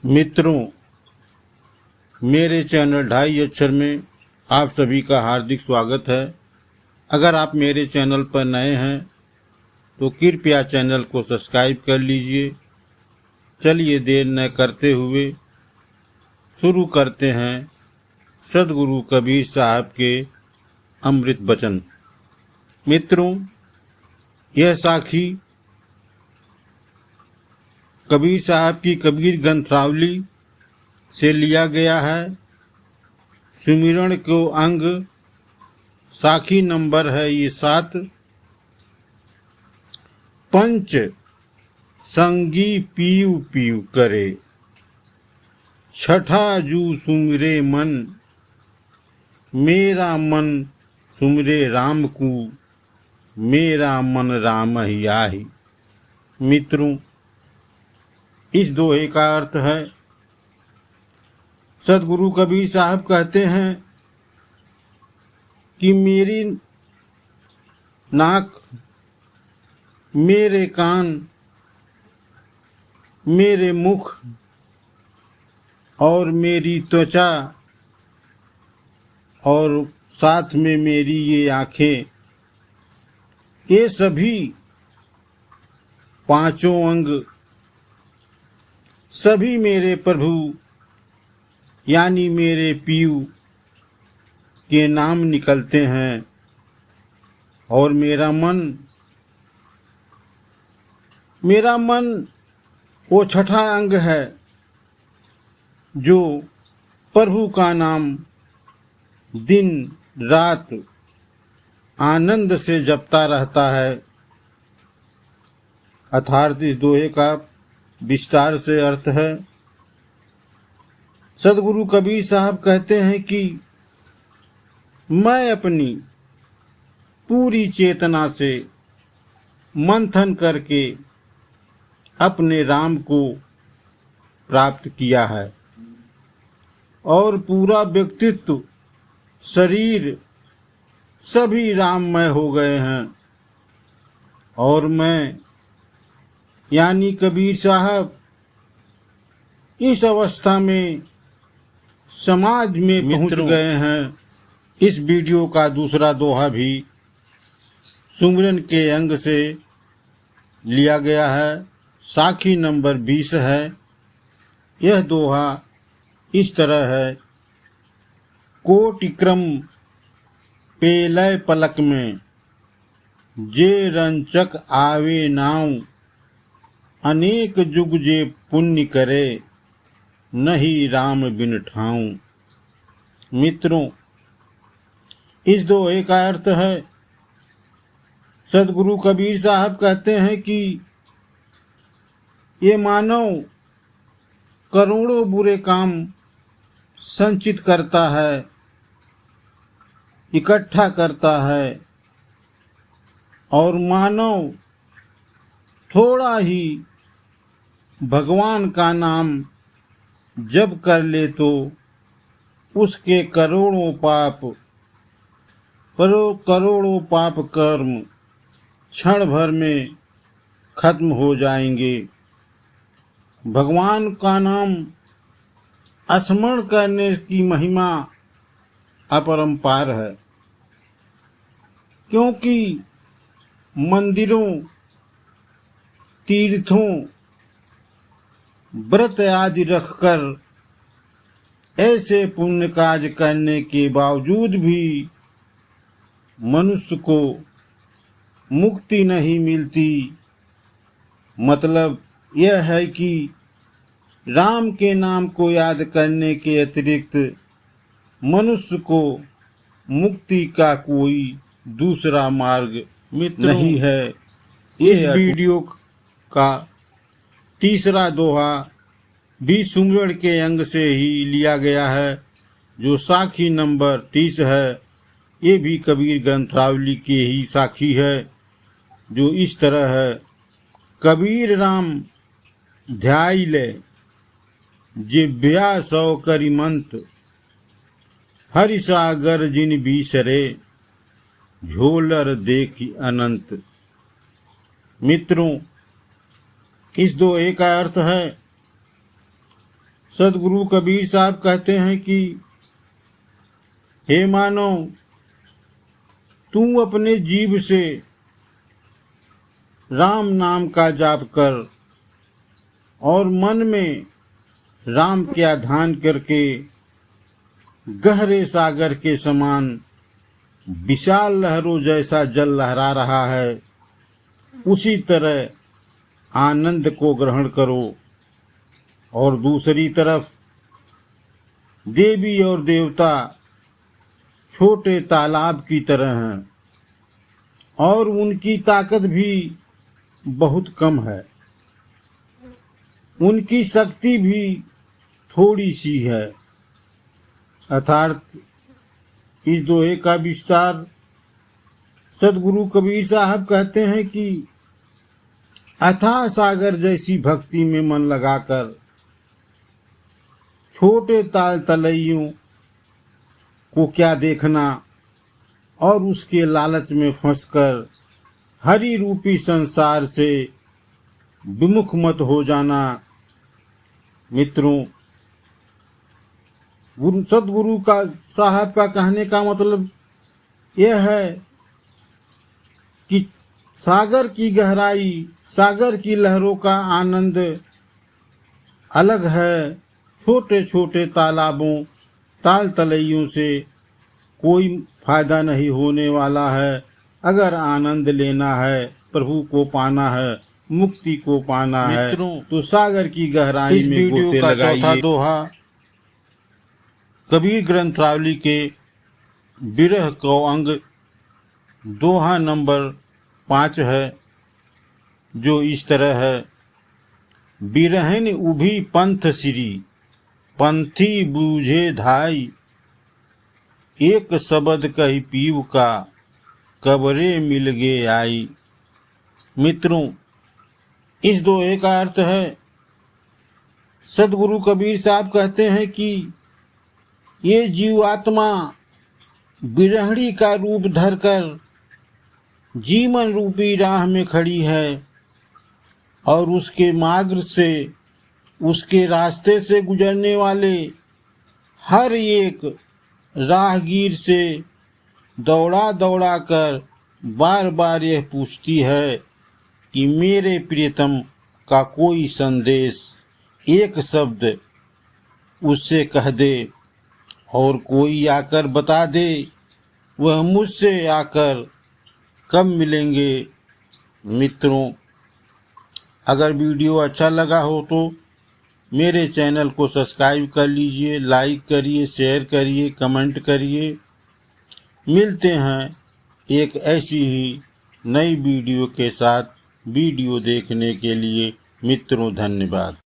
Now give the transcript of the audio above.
मित्रों, मेरे चैनल 2.5 अक्षर में आप सभी का हार्दिक स्वागत है। अगर आप मेरे चैनल पर नए हैं तो कृपया चैनल को सब्सक्राइब कर लीजिए। चलिए देर न करते हुए शुरू करते हैं सद्गुरु कबीर साहब के अमृत वचन। मित्रों, यह साखी कबीर साहब की कबीर ग्रंथावली से लिया गया है। सुमिरन को अंग साखी नंबर है ये 7। पंच संगी पीऊ पीऊ करे, छठा जू सुमिरे मन, मेरा मन सुमिरे राम को, मेरा मन राम ही आही। मित्रों, इस दोहे का अर्थ है, सद्गुरु कबीर साहब कहते हैं कि मेरी नाक, मेरे कान, मेरे मुख और मेरी त्वचा और साथ में मेरी ये आँखें, ये सभी पांचों अंग सभी मेरे प्रभु यानी मेरे पीयू के नाम निकलते हैं। और मेरा मन वो छठा अंग है जो प्रभु का नाम दिन रात आनंद से जपता रहता है। अर्थात इस दोहे का विस्तार से अर्थ है, सद्गुरु कबीर साहब कहते हैं कि मैं अपनी पूरी चेतना से मंथन करके अपने राम को प्राप्त किया है और पूरा व्यक्तित्व, शरीर सभी राममय हो गए हैं। और मैं यानी कबीर साहब इस अवस्था में समाज में पहुंच गए हैं। इस वीडियो का दूसरा दोहा भी सुमिरन के अंग से लिया गया है, साखी नंबर 20 है। यह दोहा इस तरह है, कोटि क्रम पेलय पलक में, जे रंचक आवे नाव, अनेक जुग जे पुण्य करे, नहीं राम बिन ठाऊं। मित्रों, इस दोहे का अर्थ है, सद्गुरु कबीर साहब कहते हैं कि ये मानव करोड़ों बुरे काम संचित करता है, इकट्ठा करता है, और मानव थोड़ा ही भगवान का नाम जप कर ले तो उसके करोड़ों पाप कर्म क्षण भर में खत्म हो जाएंगे। भगवान का नाम स्मरण करने की महिमा अपरंपार है, क्योंकि मंदिरों, तीर्थों, व्रत आदि रखकर ऐसे पुण्य कार्य करने के बावजूद भी मनुष्य को मुक्ति नहीं मिलती। मतलब यह है कि राम के नाम को याद करने के अतिरिक्त मनुष्य को मुक्ति का कोई दूसरा मार्ग नहीं है। इस वीडियो का तीसरा दोहा भी सुमिरन के अंग से ही लिया गया है, जो साखी नंबर 30 है। ये भी कबीर ग्रंथावली के ही साखी है, जो इस तरह है, कबीर राम ध्याई ले, जिव्या सौ करिमंत, हरि सागर जिन बीसरे, झोलर देखी अनंत। मित्रों, इस दोहे का अर्थ है, सदगुरु कबीर साहब कहते हैं कि हे मानव, तू अपने जीव से राम नाम का जाप कर और मन में राम क्या ध्यान करके गहरे सागर के समान विशाल लहरों जैसा जल लहरा रहा है, उसी तरह आनंद को ग्रहण करो। और दूसरी तरफ देवी और देवता छोटे तालाब की तरह हैं और उनकी ताकत भी बहुत कम है, उनकी शक्ति भी थोड़ी सी है। अर्थात इस दोहे का विस्तार सदगुरु कबीर साहब कहते हैं कि अथाह सागर जैसी भक्ति में मन लगाकर छोटे ताल तलैयों को क्या देखना और उसके लालच में फंसकर हरि रूपी संसार से विमुख मत हो जाना। मित्रों, सदगुरु का साहब का कहने का मतलब यह है कि सागर की गहराई, सागर की लहरों का आनंद अलग है। छोटे छोटे तालाबों, ताल तलैयों से कोई फायदा नहीं होने वाला है। अगर आनंद लेना है, प्रभु को पाना है, मुक्ति को पाना है, तो सागर की गहराई में गोते लगाइए। चौथा दोहा कबीर ग्रंथावली के बिरह को अंग दोहा नंबर 5 है, जो इस तरह है। बिरहन उभी पंथ सिरी, पंथी बूझे धाई, एक शब्द कही पीव का, कबरे मिल गे आई। मित्रों, इस दोहे का अर्थ है, सदगुरु कबीर साहब कहते हैं कि ये जीवात्मा बिरहड़ी का रूप धरकर जीवन रूपी राह में खड़ी है और उसके मार्ग से, उसके रास्ते से गुजरने वाले हर एक राहगीर से दौड़ा दौड़ा कर बार बार यह पूछती है कि मेरे प्रियतम का कोई संदेश, एक शब्द उससे कह दे और कोई आकर बता दे वह मुझसे आकर कब मिलेंगे। मित्रों, अगर वीडियो अच्छा लगा हो तो मेरे चैनल को सब्सक्राइब कर लीजिए, लाइक करिए, शेयर करिए, कमेंट करिए। मिलते हैं एक ऐसी ही नई वीडियो के साथ। वीडियो देखने के लिए मित्रों धन्यवाद।